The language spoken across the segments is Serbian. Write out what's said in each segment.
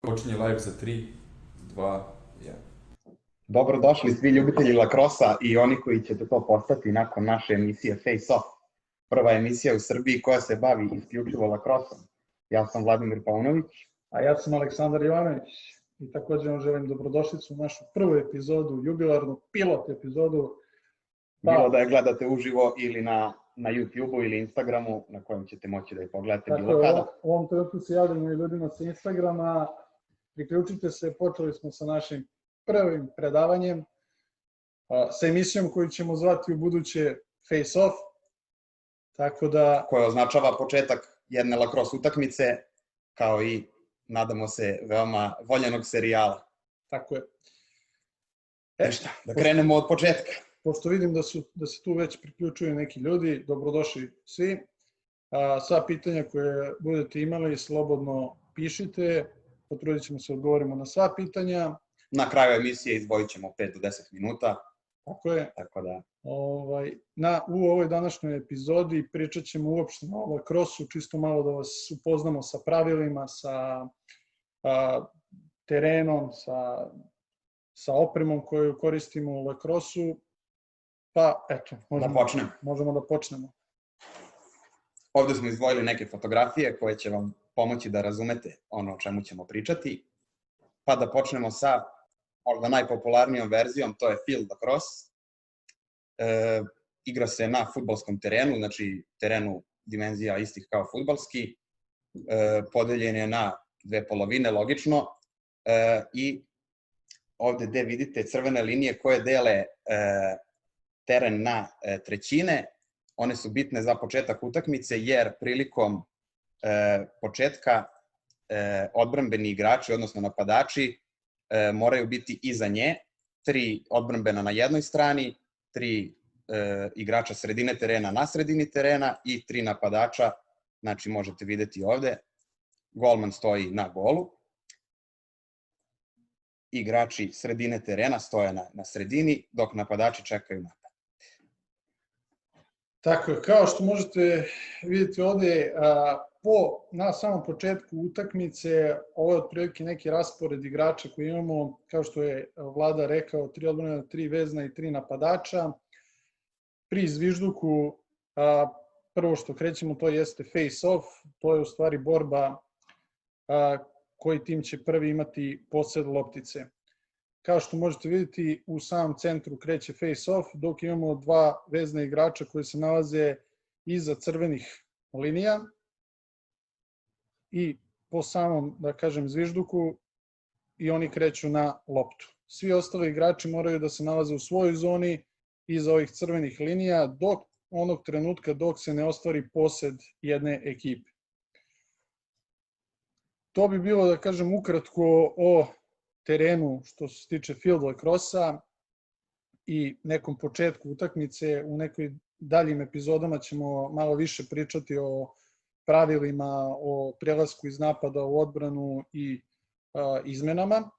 Počinje live za 3, 2, 1. Dobrodošli svi ljubitelji lakrosa i oni koji ćete to postati nakon naše emisije Face Off. Prva emisija u Srbiji koja se bavi isključivo lakrosom. Ja sam Vladimir Paunović. A ja sam Aleksandar Jovanović i također vam želim dobrodošlicu u našu prvu epizodu, jubilarnu pilot epizodu. Bilo da je gledate uživo ili na YouTube-u ili Instagramu na kojem ćete moći da je pogledate bilo kada. U ovom trenutku se javljamo i ljudima sa Instagrama. Priključite se, počeli smo sa našim prvim predavanjem, sa emisijom koju ćemo zvati u buduće Face Off. Tako da... Koja označava početak jedne lakros utakmice, kao i, nadamo se, veoma voljenog serijala. Tako je. Šta, da krenemo od početka. Pošto vidim da se tu već priključuju neki ljudi, dobrodošli svi. Sva pitanja koje budete imali, slobodno pišite, potrudit ćemo se odgovorimo na sva pitanja. Na kraju emisije izdvojit ćemo 5 do 10 minuta. Tako je. Tako da... U ovoj današnjoj epizodi pričat ćemo uopšte o lakrosu, čisto malo da vas upoznamo sa pravilima, sa terenom, sa opremom koju koristimo u lakrosu. Pa, eto, možemo da počnemo. Ovde smo izdvojili neke fotografije koje će vam pomoći da razumete ono o čemu ćemo pričati. Pa da počnemo sa možda najpopularnijom verzijom, to je field lacrosse. Igra se na fudbalskom terenu, znači terenu dimenzija istih kao fudbalski. Podeljen je na dve polovine, logično. I ovde gde vidite crvene linije koje dele teren na trećine, one su bitne za početak utakmice jer prilikom početka odbrambeni igrači, odnosno napadači, moraju biti iza nje, 3 odbrambena na jednoj strani, 3 igrača sredine terena na sredini terena i 3 napadača, znači možete videti ovde, golman stoji na golu, igrači sredine terena stoje na sredini, dok napadači čekaju napad. Tako je, kao što možete vidjeti ovde, na samom početku utakmice, ovo je otprilike neki raspored igrača koji imamo, kao što je Vlada rekao, 3 odbrana, 3 vezna i 3 napadača. Pri zvižduku, prvo što krećemo, to jeste face off, to je u stvari borba koji tim će prvi imati posed loptice. Kao što možete vidjeti, u samom centru kreće face off, dok imamo 2 vezna igrača koji se nalaze iza crvenih linija i po samom, da kažem, zvižduku i oni kreću na loptu. Svi ostali igrači moraju da se nalaze u svojoj zoni iza ovih crvenih linija dok onog trenutka dok se ne ostvari posed jedne ekipe. To bi bilo, da kažem, ukratko o terenu što se tiče field lacrossa i nekom početku utakmice. U nekoj daljim epizodama ćemo malo više pričati o pravilima, o prelasku iz napada u odbranu i izmenama.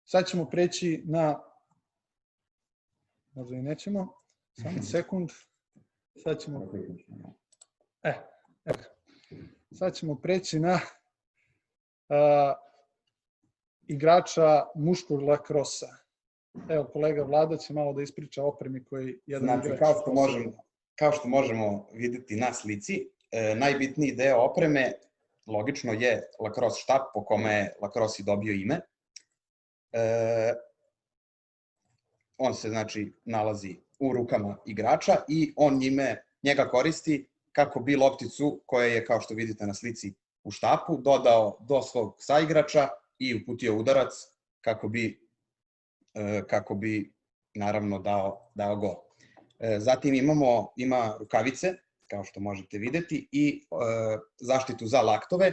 Sad ćemo preći na... Možda i nećemo. Samo sekund. Sad ćemo preći na igrača muškog lakrosa. Evo, kolega Vlada će malo da ispriča opremi koji jedan igrač... Kao što možemo videti na slici, najbitniji deo opreme, logično, je lakros štap po kome je lakros i dobio ime. On se, znači, nalazi u rukama igrača i on njega koristi kako bi lopticu, koja je, kao što vidite na slici, u štapu, dodao do svog saigrača i uputio udarac kako bi naravno dao gol. Zatim ima rukavice, kao što možete videti, i zaštitu za laktove,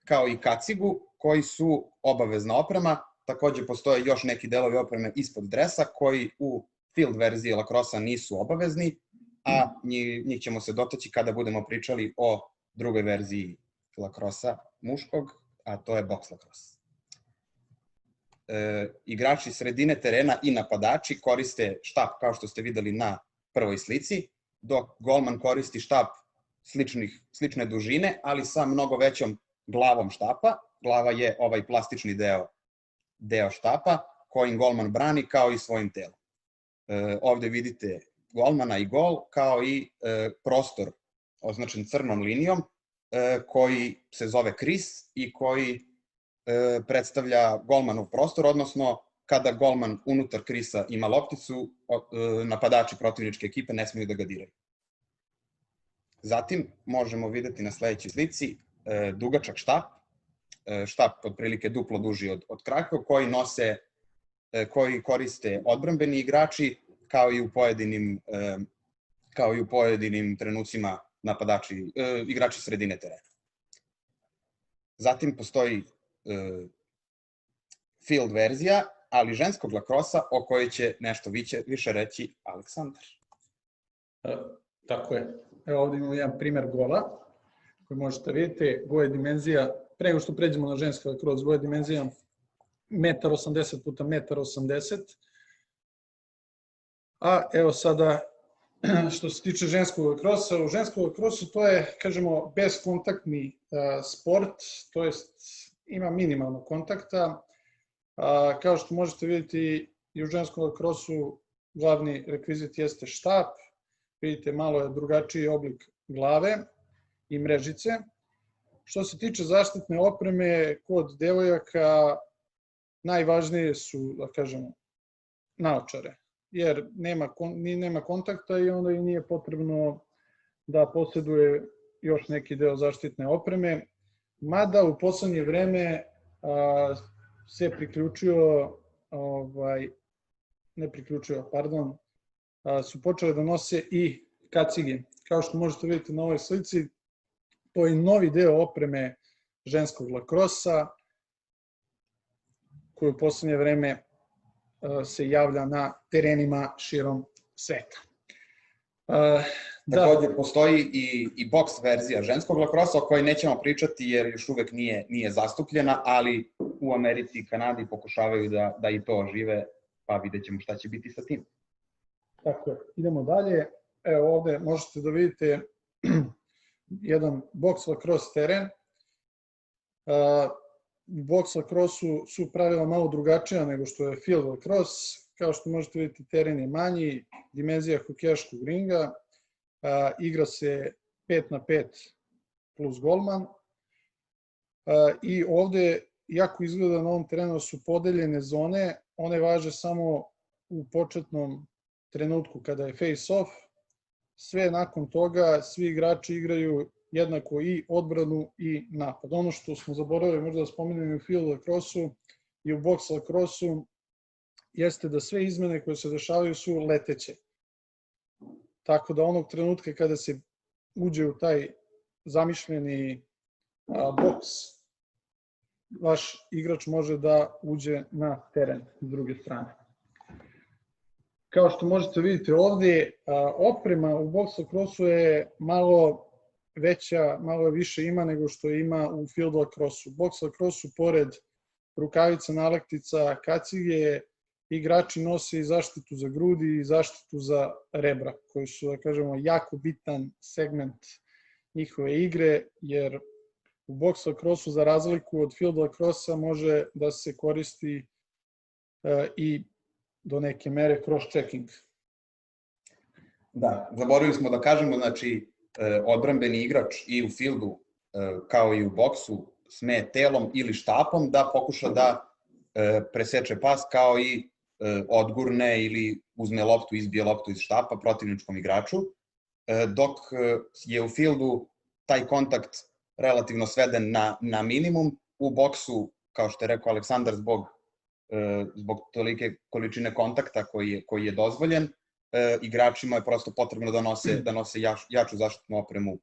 kao i kacigu, koji su obavezna oprema. Takođe postoje još neki delovi opreme ispod dresa, koji u field verziji lakrosa nisu obavezni, a njih ćemo se dotaći kada budemo pričali o drugoj verziji lakrosa muškog, a to je box lacrosse. Igrači sredine terena i napadači koriste štap, kao što ste videli na prvoj slici, dok golman koristi štap slične dužine, ali sa mnogo većom glavom štapa. Glava je ovaj plastični deo štapa kojim golman brani kao i svojim telom. Ovde vidite golmana i gol kao i prostor označen crnom linijom koji se zove kris i koji predstavlja golmanov prostor, odnosno kada golman unutar krisa ima lopticu, napadači protivničke ekipe ne smeju da ga diraju. Zatim možemo videti na sledećoj slici dugačak štap otprilike duplo duži od kraka, koji koriste odbrambeni igrači kao i u pojedinim trenucima igrači sredine terena. Zatim postoji field verzija, ali ženskog lakrosa o kojoj će nešto više reći Aleksandar. Tako je. Evo ovdje imamo jedan primer gola koji možete vidjeti. Go je dimenzija, pre nego što pređemo na ženski lakros, go je dimenzija 1,80 x 1,80 m. A evo sada, što se tiče ženskog lakrosa, u ženskom lakrosu to je, kažemo, bezkontaktni sport, to jest ima minimalno kontakta. Kao što možete vidjeti i u ženskom lakrosu glavni rekvizit jeste štap, vidite malo je drugačiji oblik glave i mrežice. Što se tiče zaštitne opreme kod devojaka, najvažnije su, da kažemo, naočare, jer nema kontakta i onda i nije potrebno da posjeduje još neki deo zaštitne opreme. Mada u poslednje vreme se su počele da nose i kacige. Kao što možete vidjeti na ovoj slici, to je novi deo opreme ženskog lakrosa, koji u poslednje vreme se javlja na terenima širom sveta. Takođe, postoji i boks verzija ženskog lakrosa o kojoj nećemo pričati jer još uvek nije zastupljena, ali u Americi i Kanadi pokušavaju da i to ožive, pa vidjet ćemo šta će biti sa tim. Tako je, idemo dalje. Evo ovde možete da vidite jedan boks lacrosse teren. U boks lacrosse su pravila malo drugačija nego što je field lacrosse. Kao što možete vidjeti, teren je manji, dimenzija hokejaškog ringa, igra se 5x5 plus golman. I ovde, jako izgleda na ovom terenu, su podeljene zone, one važe samo u početnom trenutku kada je face-off. Sve nakon toga, svi igrači igraju jednako i odbranu i napad. Ono što smo zaboravili možda da spomenem u field lacrosse-u i u box lacrosse-u jeste da sve izmene koje se dešavaju su leteće. Tako da onog trenutka kada se uđe u taj zamišljeni boks, vaš igrač može da uđe na teren s druge strane. Kao što možete vidjeti ovdje, oprema u box lacrosse-u je malo veća, malo više ima nego što ima u field lacrosse-u. U box lacrosse-u, pored rukavica, nalektica, kacige, igrači nose i zaštitu za grudi i zaštitu za rebra, koji su, da kažemo, jako bitan segment njihove igre, jer u box lacrosse-u, za razliku od field lacrosse-a, može da se koristi i do neke mere cross-checking. Da, zaboravili smo da kažemo, znači, odbrambeni igrač i u fieldu, kao i u boksu, sme telom ili štapom da pokuša da preseče pas, kao i odgurne ili uzme loptu, izbije loptu iz štapa protivničkom igraču, dok je u fieldu taj kontakt relativno sveden na minimum. U boksu, kao što je rekao Aleksandar, zbog tolike količine kontakta koji je dozvoljen, igračima je prosto potrebno da nose jaču zaštitnu opremu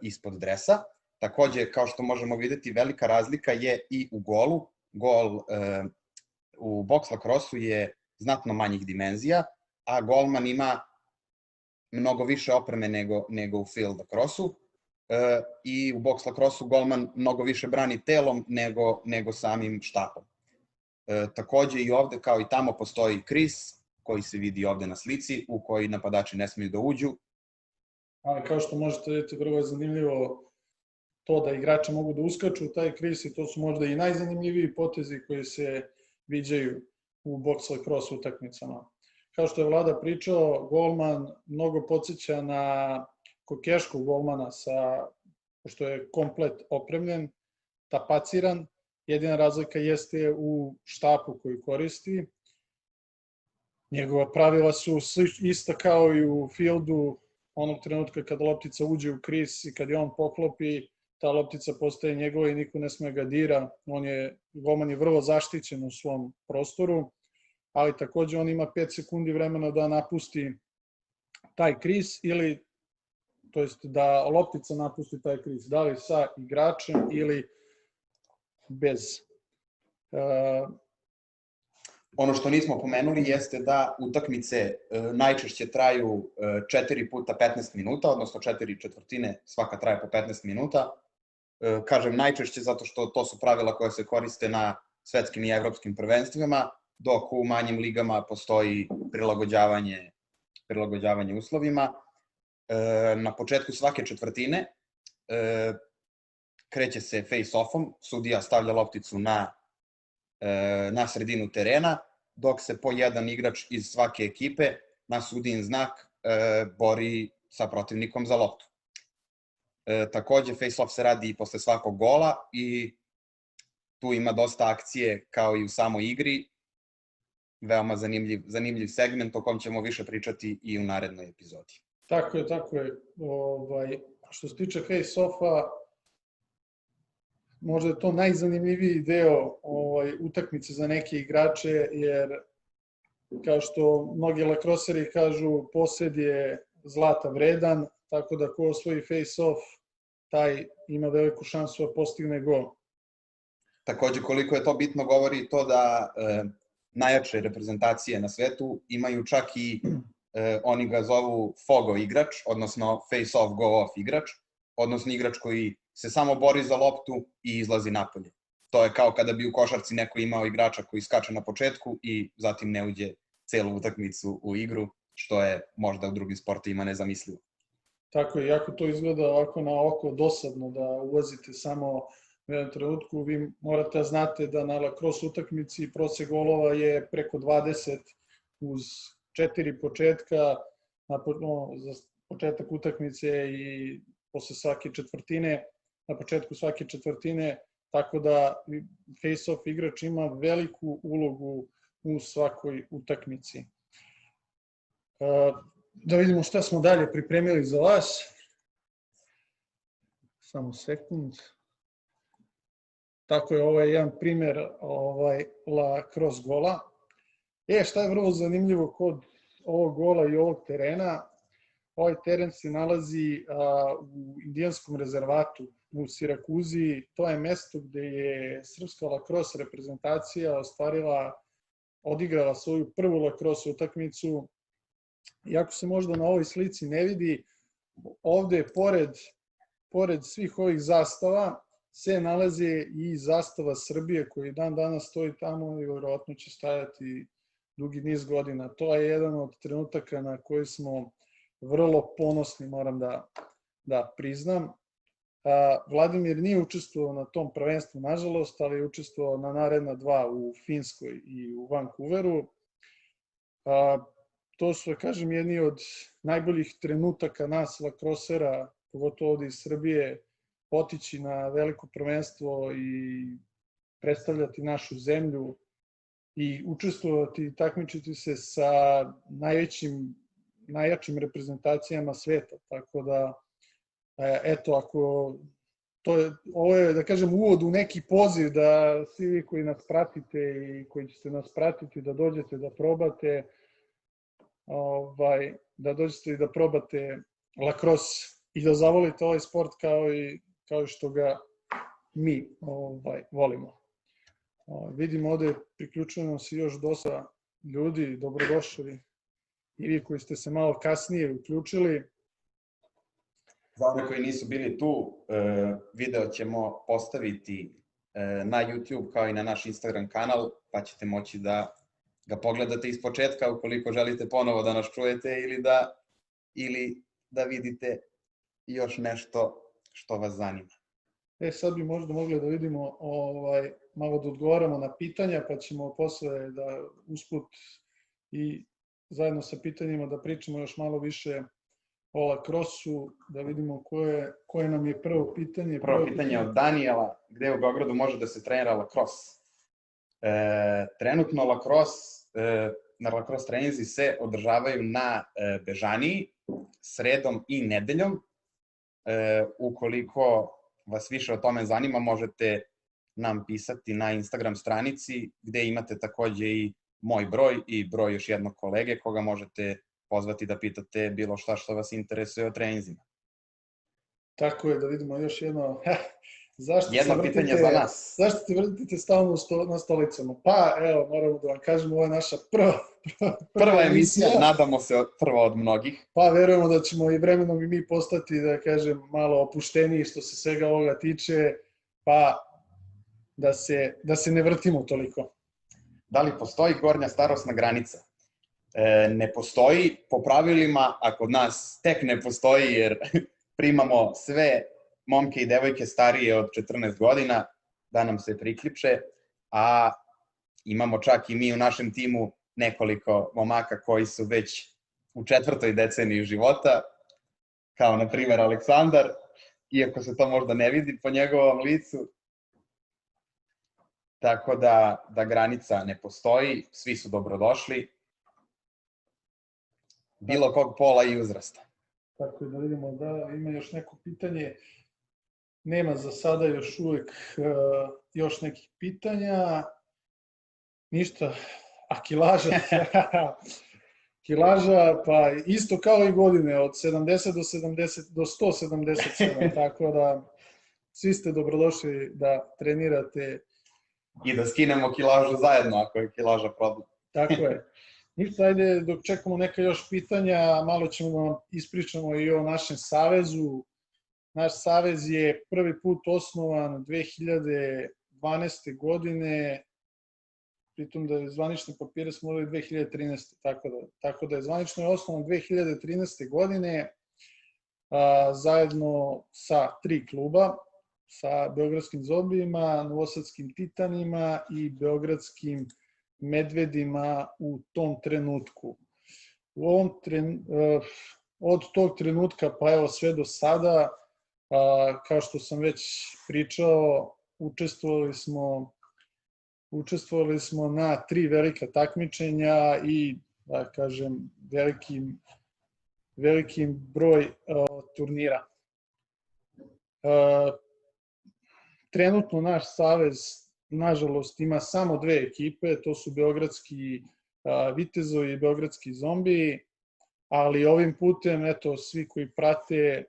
ispod dresa. Takođe, kao što možemo videti, velika razlika je i u golu. Gol u box lacrosse-u je znatno manjih dimenzija, a golman ima mnogo više opreme nego u field lacrosse-u. I u box lacrosse-u golman mnogo više brani telom nego samim štapom. Takođe i ovde, kao i tamo, postoji kris koji se vidi ovde na slici, u koji napadači ne smeju da uđu. Ali kao što možete vidjeti, vrlo je zanimljivo to da igrači mogu da uskaču u taj kris i to su možda i najzanimljiviji potezi koji se viđaju u box lacrosse utakmicama. Kao što je Vlada pričao, golman mnogo podsjeća na kokeškog golmana pošto je komplet opremljen, tapaciran. Jedina razlika jeste u štapu koji koristi. Njegova pravila su ista kao i u fieldu, onog trenutka kada loptica uđe u kris i kad je on poklopi, ta loptica postaje njegova i niko ne sme ga dira. Golman je vrlo zaštićen u svom prostoru, ali takođe on ima 5 sekundi vremena da napusti taj kris ili to jest da loptica napusti taj kris, da li sa igračem ili bez. Ono što nismo pomenuli jeste da utakmice najčešće traju 4 puta 15 minuta, odnosno 4 četvrtine, svaka traje po 15 minuta. Kažem najčešće zato što to su pravila koje se koriste na svetskim i evropskim prvenstvima, dok u manjim ligama postoji prilagođavanje uslovima. Na početku svake četvrtine kreće se face-offom, sudija stavlja lopticu na sredinu terena, dok se po jedan igrač iz svake ekipe na sudijin znak bori sa protivnikom za loptu. Takođe, face-off se radi i posle svakog gola i tu ima dosta akcije kao i u samoj igri. Veoma zanimljiv segment o kom ćemo više pričati i u narednoj epizodi. Tako je. Što se tiče face-offa, možda je to najzanimljiviji deo utakmice za neke igrače, jer kao što mnogi lakroseri kažu, posed je zlata vredan, tako da ko osvoji face-off, taj ima veliku šansu da postigne gol. Takođe, koliko je to bitno govori to da najjače reprezentacije na svetu imaju čak i oni ga zovu fogo igrač, odnosno face-off go-off igrač, odnosno igrač koji se samo bori za loptu i izlazi napolje. To je kao kada bi u košarci neko imao igrača koji skače na početku i zatim ne uđe celu utakmicu u igru, što je možda u drugim sportovima nezamislivo. Tako je, jako to izgleda ovako na oko dosadno da ulazite samo u jednom trenutku. Vi morate da znate da na lacrosse utakmici prosek golova je preko 20 uz 4 početka, za početak utakmice i posle svake četvrtine, na početku svake četvrtine, tako da face-off igrač ima veliku ulogu u svakoj utakmici. Da vidimo šta smo dalje pripremili za vas. Samo sekund. Tako je, ovo je jedan primer lacrosse gola. Šta je vrlo zanimljivo kod ovog gola i ovog terena? Ovaj teren se nalazi u indijanskom rezervatu u Sirakuzi. To je mesto gde je srpska lacrosse reprezentacija odigrala svoju prvu lacrosse utakmicu. Iako se možda na ovoj slici ne vidi, ovde pored svih ovih zastava se nalazi i zastava Srbije koji dan danas stoji tamo i vjerojatno će stajati dugi niz godina. To je jedan od trenutaka na koji smo vrlo ponosni, moram da priznam. Vladimir nije učestvovao na tom prvenstvu, nažalost, ali je učestvovao na naredna 2 u Finskoj i u Vancouveru. To su, kažem, jedni od najboljih trenutaka nas, lacrossera, pogotovo ovde iz Srbije, otići na veliko prvenstvo i predstavljati našu zemlju i učestvovati i takmičiti se sa najjačim reprezentacijama sveta. Tako da, eto, ovo je, da kažem, uvod u neki poziv da svi vi koji nas pratite i koji ćete nas pratiti, da dođete da probate, i da probate lacrosse i da zavolite ovaj sport kao što ga mi volimo. Vidimo ovde priključeno se još dosta ljudi, dobrodošli i vi koji ste se malo kasnije uključili. Za one koji nisu bili tu, video ćemo postaviti na YouTube kao i na naš Instagram kanal, pa ćete moći da ga pogledate iz početka ukoliko želite ponovo da nas čujete ili da vidite još nešto što vas zanima. Sad bi možda mogli da vidimo, malo da odgovaramo na pitanja, pa ćemo posle da usput i zajedno sa pitanjima da pričamo još malo više o lacrosse-u, da vidimo koje nam je prvo pitanje. Prvo pitanje od Danijela, gde u Beogradu može da se trenira lacrosse? Trenutno na lacrosse treninzi se održavaju na Bežaniji, sredom i nedeljom. Ukoliko vas više o tome zanima, možete nam pisati na Instagram stranici, gde imate takođe i moj broj i broj još jednog kolege koga možete pozvati da pitate bilo šta što vas interesuje o treninzima. Tako je, da vidimo još jedno. Jedno pitanje za nas. Zašto ti vrtite stalno na stolicama? Pa, evo, moramo da vam kažemo, ovo je naša prva emisija, nadamo se prva od mnogih. Pa, verujemo da ćemo i vremenom i mi postati, da kažem, malo opušteniji što se svega ovoga tiče, pa da se ne vrtimo toliko. Da li postoji gornja starosna granica? Ne postoji po pravilima, a kod nas tek ne postoji jer primamo sve momke i devojke starije od 14 godina da nam se priključe, a imamo čak i mi u našem timu nekoliko momaka koji su već u 4. deceniji života, kao na primer Aleksandar, iako se to možda ne vidi po njegovom licu. Tako da granica ne postoji, svi su dobrodošli, bilo kog pola i uzrasta. Tako da vidimo da ima još neko pitanje. Nema za sada još uvek još nekih pitanja. Ništa. A kilaža? Kilaža, pa isto kao i godine, od 70 do 177, tako da svi ste dobrodošli da trenirate. I da skinemo kilažu zajedno, ako je kilaža problem. Tako je. Ništa, ajde, dok čekamo neka još pitanja, malo ćemo da vam ispričamo i o našem savezu. Naš savez je prvi put osnovan 2012. godine, pritom da je zvanične papire smo uveli 2013. Tako da je zvanično osnovan 2013. godine zajedno sa 3 kluba, sa Beogradskim zombijima, Novosadskim titanima i Beogradskim medvedima u tom trenutku. Od tog trenutka pa evo sve do sada, kao što sam već pričao, učestvovali smo na 3 velika takmičenja i, da kažem, velikim broj turnira. Trenutno naš savez, nažalost, ima samo 2 ekipe, to su Beogradski Vitezovi i Beogradski zombiji, ali ovim putem, eto, svi koji prate,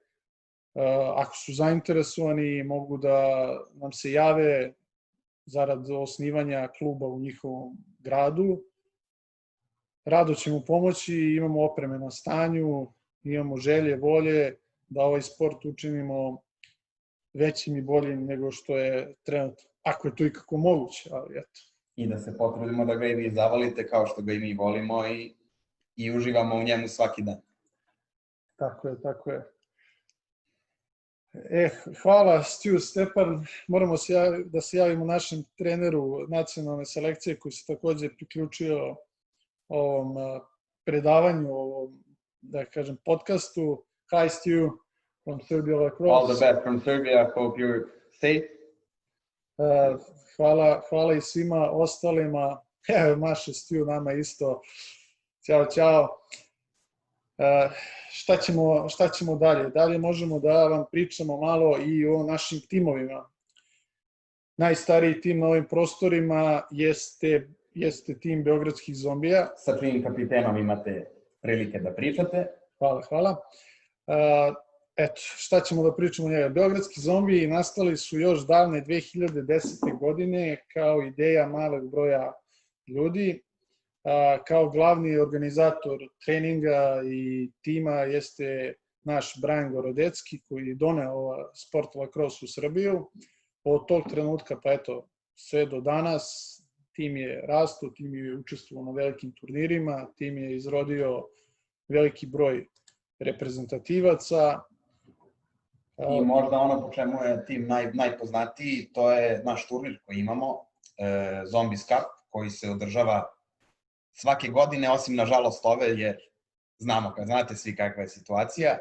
ako su zainteresovani, mogu da nam se jave zarad osnivanja kluba u njihovom gradu. Rado ćemo pomoći, imamo opreme na stanju, imamo želje, volje da ovaj sport učinimo većim i boljim nego što je trenutno. Ako je to ikako moguće, ali eto. I da se potrudimo da ga i vi zavolite kao što ga i mi volimo i uživamo u njemu svaki dan. Tako je, tako je. Hvala Stu, Stepan. Moramo da se javimo našem treneru nacionalne selekcije koji se takođe priključio ovom predavanju, ovom, da kažem, podcastu. Hi Stu, from Serbia Lacrosse. All the best from Serbia, hope you're safe. Hvala i svima ostalima. Evo, maše Stu nama isto. Ćao, čao. Šta ćemo dalje? Dalje možemo da vam pričamo malo i o našim timovima. Najstariji tim na ovim prostorima jeste tim Beogradskih zombija. Sa čijim kapitenom imate prilike da pričate. Hvala. Eto, šta ćemo da pričamo o njega? Beogradski zombiji nastali su još davne 2010. godine kao ideja malog broja ljudi. Kao glavni organizator treninga i tima jeste naš Brian Gorodecki koji je doneo sport lacrosse u Srbiju. Od tog trenutka pa eto sve do danas tim je rastao, tim je učestvovao na velikim turnirima, tim je izrodio veliki broj reprezentativaca I možda ono po čemu je tim najpoznatiji, to je naš turnir koji imamo, Zombies Cup, koji se održava svake godine, osim nažalost ove, jer znamo, kad znate svi kakva je situacija.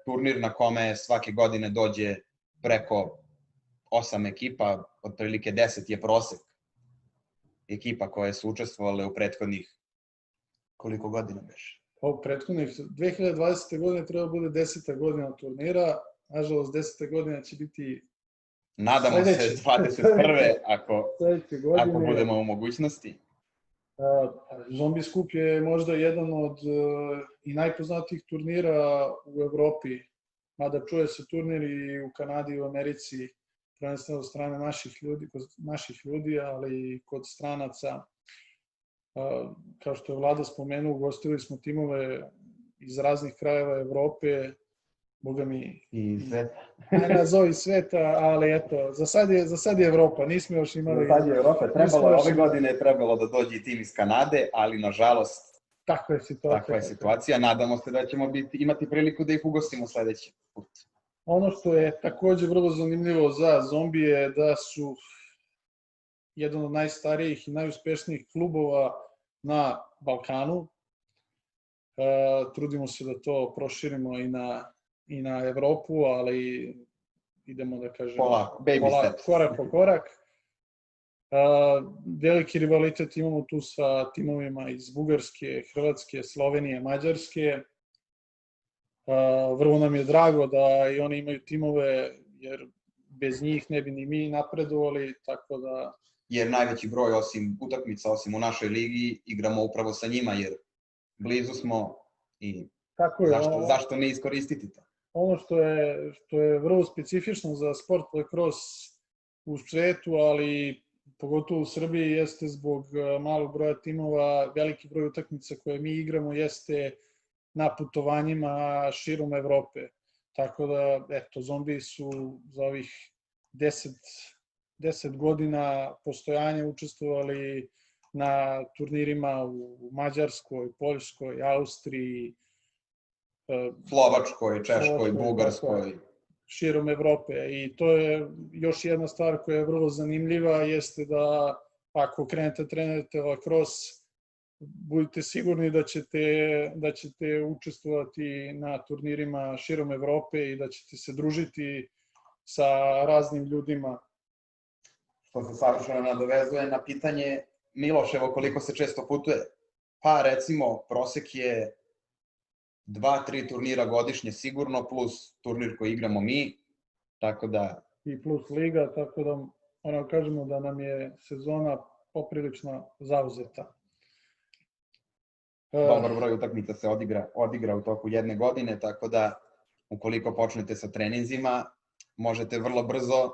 Turnir na kome svake godine dođe preko 8 ekipa, otprilike 10 je prosek ekipa koje su učestvovale u prethodnih koliko godina beš? U prethodnih 2020. godine treba bude 10. godina turnira, nažalost 10. godina će biti Nadamo se 21. ako budemo u mogućnosti. Zombies Cup je možda jedan od i najpoznatijih turnira u Evropi, mada čuje se turnir i u Kanadi i u Americi, prvenstveno od strane naših ljudi, ali i kod stranaca. Kao što je Vlada spomenuo, ugostili smo timove iz raznih krajeva Evrope, boga mi... I sveta. Ne nazovi sveta, ali eto, za sad je Evropa, nismo još imali... Za sad je Evropa, ove godine je trebalo da dođe tim iz Kanade, ali nažalost takva je situacija. Nadamo se da ćemo imati priliku da ih ugostimo sledeći put. Ono što je takođe vrlo zanimljivo za Zombije je da su jedan od najstarijih i najuspešnijih klubova na Balkanu. Trudimo se da to proširimo i na Evropu, ali idemo da kažemo korak po korak. Veliki rivalitet imamo tu sa timovima iz Bugarske, Hrvatske, Slovenije, Mađarske. Vrlo nam je drago da i oni imaju timove, jer bez njih ne bi ni mi napredovali, tako da... Jer najveći broj utakmica, osim u našoj ligi, igramo upravo sa njima, jer blizu smo i zašto ne iskoristiti to? Ono što je vrlo specifično za sport lacrosse u svetu, ali pogotovo u Srbiji, jeste zbog malog broja timova, veliki broj utakmica koje mi igramo jeste na putovanjima širom Evrope. Tako da, eto, Zombiji su za ovih 10 godina postojanja učestvovali na turnirima u Mađarskoj, Poljskoj, Austriji, Slovačkoj, Češkoj, Bugarskoj. Širom Evrope. I to je još jedna stvar koja je vrlo zanimljiva, jeste da ako krenete trenirate lacrosse, budite sigurni da ćete učestvovati na turnirima širom Evrope i da ćete se družiti sa raznim ljudima. Što se savršeno nadovezuje na pitanje Miloševo koliko se često putuje. Pa recimo, prosek je 2-3 turnira godišnje sigurno, plus turnir koji igramo mi, tako da... I plus liga, tako da kažemo da nam je sezona poprilično zauzeta. Dobar broj utakmica se odigra u toku jedne godine, tako da ukoliko počnete sa treninzima, možete vrlo brzo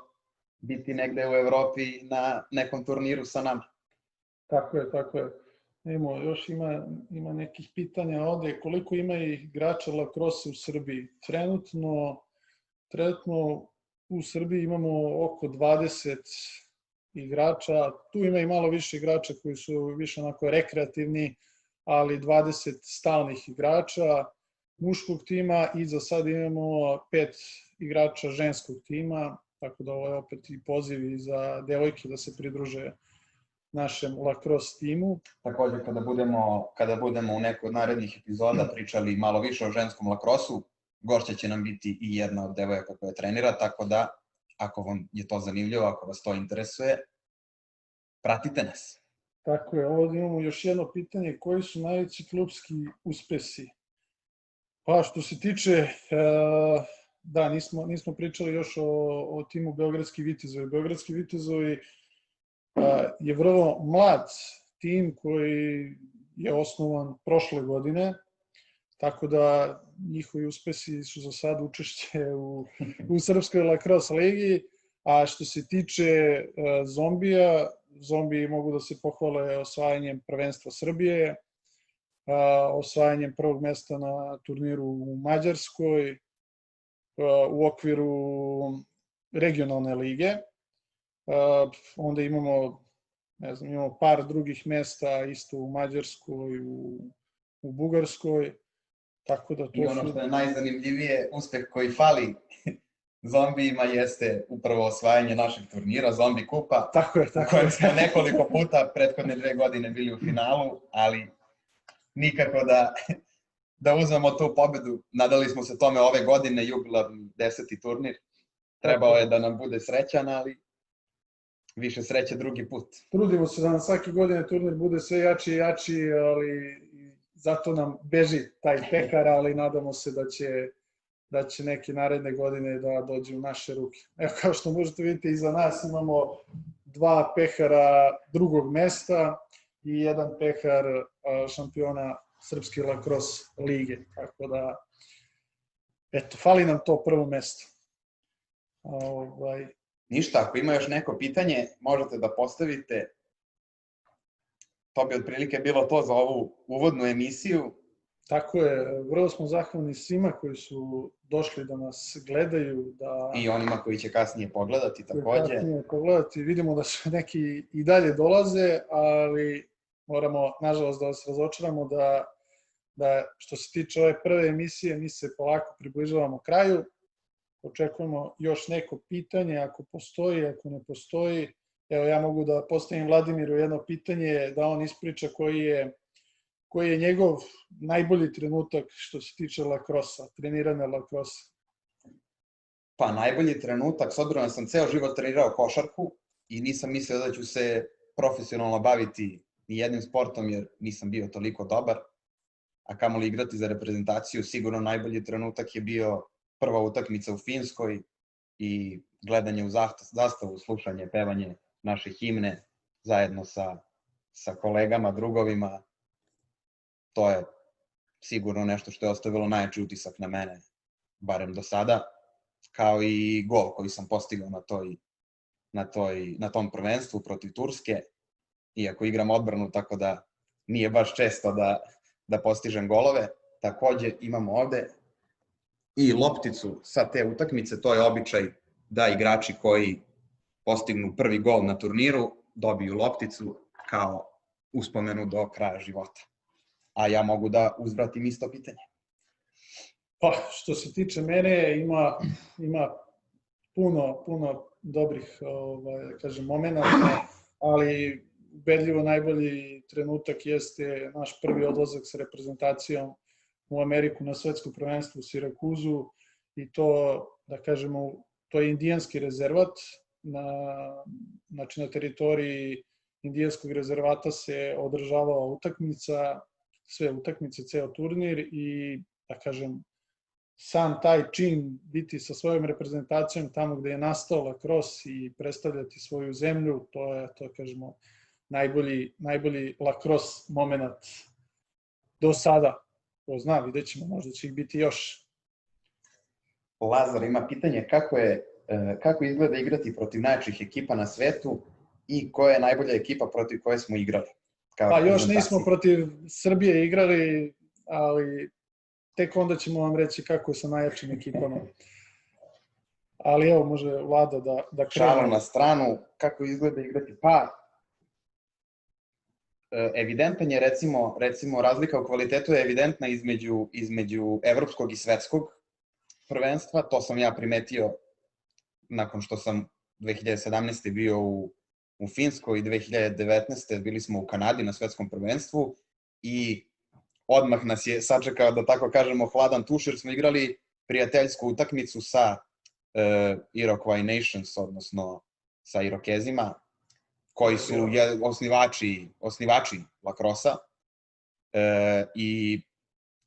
biti negde u Evropi na nekom turniru sa nama. Tako je. Još ima nekih pitanja ovde. Koliko ima igrača lacrosse u Srbiji? Trenutno u Srbiji imamo oko 20 igrača. Tu ima i malo više igrača koji su više onako rekreativni, ali 20 stalnih igrača muškog tima i za sad imamo 5 igrača ženskog tima, tako da ovo je opet i poziv i za devojke da se pridruže našem lacrosse timu. Takođe, kada budemo u nekoj od narednih epizoda pričali malo više o ženskom lacrossu, gošća će nam biti i jedna od devojaka koja trenira, tako da, ako vam je to zanimljivo, ako vas to interesuje, pratite nas. Tako je, ovdje imamo još jedno pitanje, koji su najveći klubski uspesi? Pa što se tiče, da, nismo pričali još o timu Beogradski Vitezovi. Beogradski Vitezovi je vrlo mlad tim koji je osnovan prošle godine, tako da njihovi uspesi su za sad učešće u Srpskoj lacrosse ligi, a što se tiče Zombija, Zombiji mogu da se pohvale osvajanjem prvenstva Srbije, osvajanjem prvog mesta na turniru u Mađarskoj, u okviru regionalne lige. Onda imamo par drugih mesta isto u Mađarskoj, u Bugarskoj. Tako da I to ono su... što je najzanimljivije, uspeh koji fali zombijima jeste upravo osvajanje našeg turnira, Zombi kupa, Tako je, u tako kojem je. smo nekoliko puta prethodne 2 godine bili u finalu, ali nikako da uzmemo tu pobedu. Nadali smo se tome ove godine, jubilarni 10. turnir. Trebao je da nam bude srećan, ali više sreće drugi put. Trudimo se da nam svake godine turnir bude sve jači i jači, ali zato nam beži taj pehar, ali nadamo se da će neke naredne godine da dođe u naše ruke. Evo, kao što možete vidjeti, iza nas imamo 2 pehara drugog mesta i 1 pehar šampiona Srpske lacrosse lige. Tako da, eto, fali nam to prvo mesto. Ništa, ako ima još neko pitanje, možete da postavite. To bi otprilike bilo to za ovu uvodnu emisiju. Tako je, vrlo smo zahvalni svima koji su došli da nas gledaju. I onima koji će kasnije pogledati takođe. Vidimo da su neki i dalje dolaze, ali moramo, nažalost, da vas razočaramo da što se tiče ove prve emisije, mi se polako približavamo kraju. Očekujemo još neko pitanje, ako postoji, ako ne postoji. Evo, ja mogu da postavim Vladimiru jedno pitanje, da on ispriča koji je njegov najbolji trenutak što se tiče lacrosse-a, treniranja lacrosse-a. Pa najbolji trenutak, s obzirom da sam ceo život trenirao košarku i nisam mislio da ću se profesionalno baviti ni jednim sportom jer nisam bio toliko dobar, a kamoli igrati za reprezentaciju, sigurno najbolji trenutak je bio prva utakmica u Finskoj i gledanje u zastavu, slušanje, pevanje naše himne zajedno sa kolegama, drugovima. To je sigurno nešto što je ostavilo najjači utisak na mene, barem do sada, kao i gol koji sam postigao na tom prvenstvu protiv Turske, iako igram odbranu, tako da nije baš često da postižem golove. Takođe imamo ovde i lopticu sa te utakmice, to je običaj da igrači koji postignu prvi gol na turniru dobiju lopticu kao uspomenu do kraja života. A ja mogu da uzvratim isto pitanje. Pa, što se tiče mene, ima puno dobrih, kažem, momenata, ali ubedljivo najbolji trenutak jeste naš prvi odlazak sa reprezentacijom u Ameriku na svetsko prvenstvo u Sirakuzu i to, da kažemo, to je indijanski rezervat, znači na teritoriji indijanskog rezervata se održavala utakmica, sve utakmice, ceo turnir i, da kažem, sam taj čin biti sa svojom reprezentacijom tamo gde je nastao lacrosse i predstavljati svoju zemlju, to je, kažemo, najbolji lacrosse moment do sada. Ko zna, vidjet ćemo, možda će ih biti još. Lazar ima pitanje kako izgleda igrati protiv najjačih ekipa na svetu i koja je najbolja ekipa protiv koje smo igrali? Pa još nismo protiv Srbije igrali, ali tek onda ćemo vam reći kako je sa najjačim ekipama. Ali evo, može Vlada da krene. Šalu na stranu, kako izgleda igrati? Pa, evidentan je, recimo, razlika u kvalitetu je evidentna između evropskog i svetskog prvenstva. To sam ja primetio nakon što sam 2017. bio u Finskoj i 2019. bili smo u Kanadi na svetskom prvenstvu i odmah nas je sačekao, da tako kažemo, hladan tuš, jer smo igrali prijateljsku utakmicu sa Iroquois Nations, odnosno sa Irokezima, koji su osnivači lacrosse-a i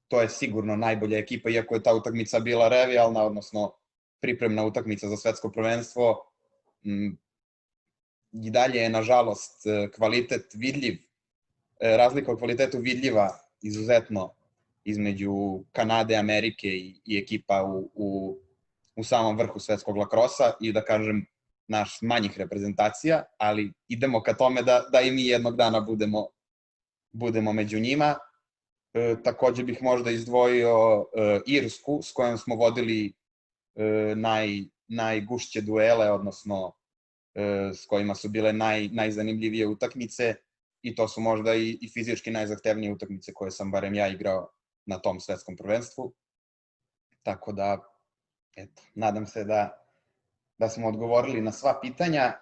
to je sigurno najbolja ekipa, iako je ta utakmica bila revijalna, odnosno pripremna utakmica za svetsko prvenstvo. I dalje je, nažalost, kvalitet vidljiv, razlika u kvalitetu vidljiva izuzetno između Kanade, Amerike i ekipa u samom vrhu svetskog lacrosse-a i, da kažem, naš manjih reprezentacija, ali idemo ka tome da i mi jednog dana budemo među njima. Takođe bih možda izdvojio Irsku, s kojom smo vodili najgušće duele, odnosno s kojima su bile najzanimljivije utakmice i to su možda i fizički najzahtevnije utakmice koje sam barem ja igrao na tom svetskom prvenstvu. Tako da, eto, nadam se da smo odgovorili na sva pitanja.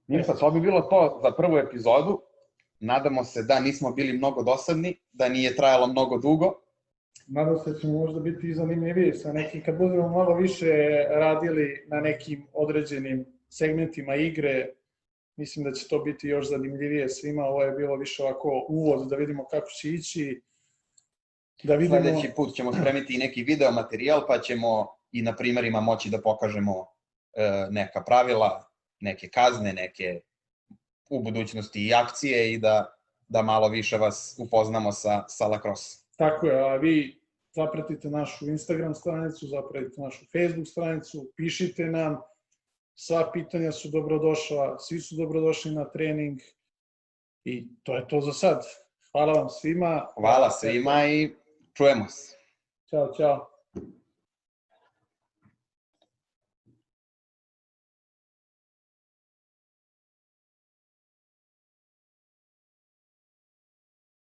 Ništa, to bi bilo to za prvu epizodu. Nadamo se da nismo bili mnogo dosadni, da nije trajalo mnogo dugo. Nadam se da ćemo možda biti i zanimljiviji sa nekim, kad budemo malo više radili na nekim određenim segmentima igre, mislim da će to biti još zanimljivije svima. Ovo je bilo više ovako uvod da vidimo kako će ići. Da vidimo... Sledeći put ćemo spremiti i neki video materijal, pa ćemo i na primerima moći da pokažemo neka pravila, neke kazne, neke u budućnosti i akcije i da malo više vas upoznamo sa lacrosse. Tako je, a vi zapratite našu Instagram stranicu, zapratite našu Facebook stranicu, pišite nam, sva pitanja su dobrodošla, svi su dobrodošli na trening i to je to za sad. Hvala vam svima. Hvala svima i čujemo se. Ćao, ćao.